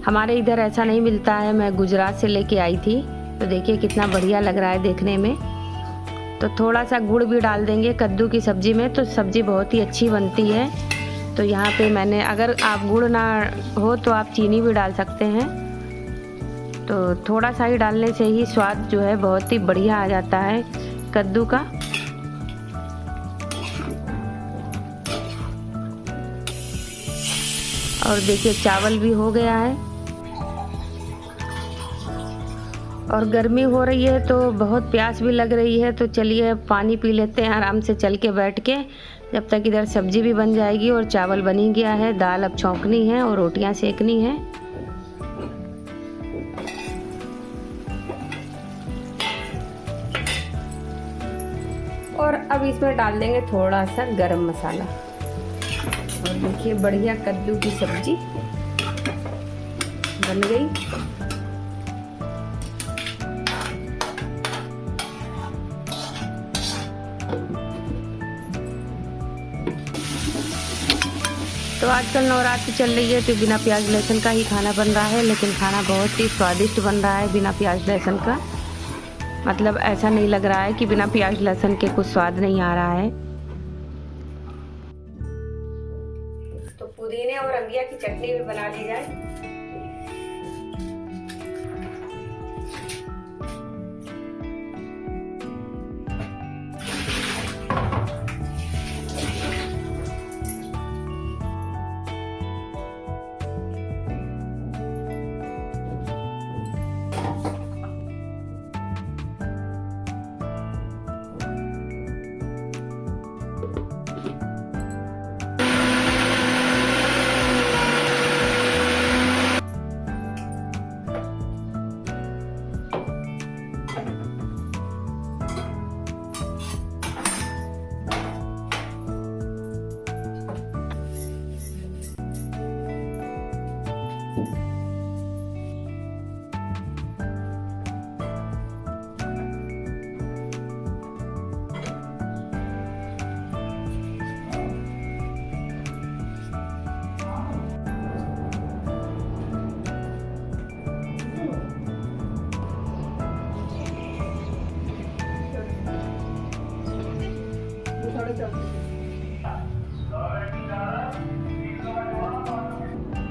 हमारे इधर ऐसा नहीं मिलता है, मैं गुजरात से लेके आई थी। तो देखिए कितना बढ़िया लग रहा है देखने में। तो थोड़ा सा गुड़ भी डाल देंगे कद्दू की सब्ज़ी में तो सब्ज़ी बहुत ही अच्छी बनती है। तो यहाँ पे मैंने, अगर आप गुड़ ना हो तो आप चीनी भी डाल सकते हैं। तो थोड़ा सा ही डालने से ही स्वाद जो है बहुत ही बढ़िया आ जाता है कद्दू का। और देखिए चावल भी हो गया है। और गर्मी हो रही है तो बहुत प्यास भी लग रही है, तो चलिए पानी पी लेते हैं आराम से चल के बैठ के, जब तक इधर सब्जी भी बन जाएगी और चावल बन ही गया है। दाल अब छौंकनी है और रोटियां सेकनी है। और अब इसमें डाल देंगे थोड़ा सा गरम मसाला। और देखिए बढ़िया कद्दू की सब्जी बन गई। तो आजकल नवरात्रि चल रही है तो बिना प्याज लहसुन का ही खाना बन रहा है, लेकिन खाना बहुत ही स्वादिष्ट बन रहा है बिना प्याज लहसुन का। मतलब ऐसा नहीं लग रहा है कि बिना प्याज लहसुन के कुछ स्वाद नहीं आ रहा है। तो पुदीने और अंबिया की चटनी भी बना ली जाए।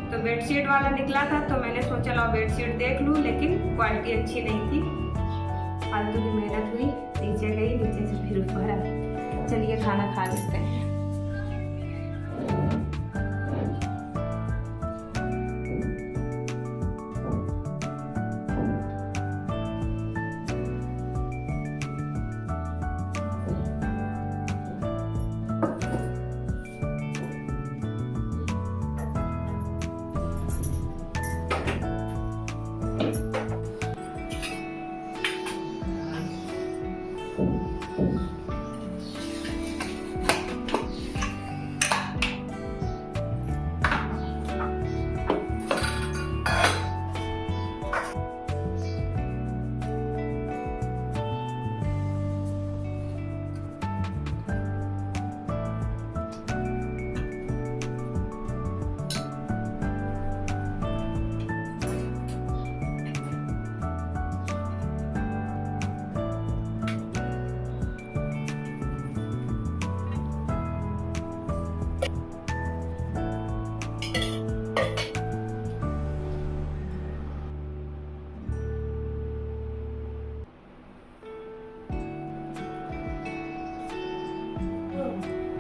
तो बेडशीट वाला निकला था तो मैंने सोचा लो बेडशीट देख लूं, लेकिन क्वालिटी अच्छी नहीं थी। फालतू की मेहनत हुई, नीचे गई, नीचे से फिर ऊपर आ। चलिए खाना खा लेते हैं।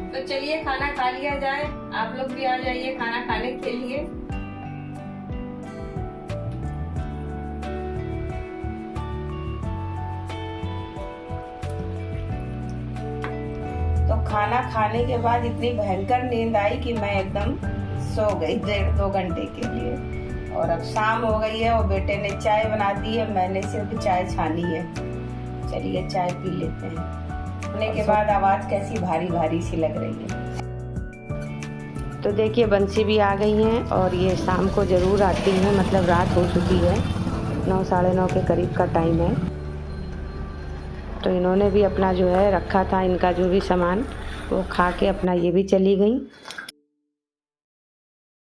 तो चलिए खाना खा लिया जाए। आप लोग भी आ जाइए खाना खाने के लिए। तो खाना खाने के बाद इतनी भयंकर नींद आई कि मैं एकदम सो गई 1.5-2 घंटे के लिए। और अब शाम हो गई है और बेटे ने चाय बना दी है, मैंने सिर्फ चाय छानी है। चलिए चाय पी लेते हैं। सोने के बाद आवाज़ कैसी भारी भारी सी लग रही है। तो देखिए बंसी भी आ गई हैं और ये शाम को ज़रूर आती हैं, मतलब रात हो चुकी है, 9-9:30 के करीब का टाइम है। तो इन्होंने भी अपना जो है रखा था, इनका जो भी सामान वो खा के अपना ये भी चली गई।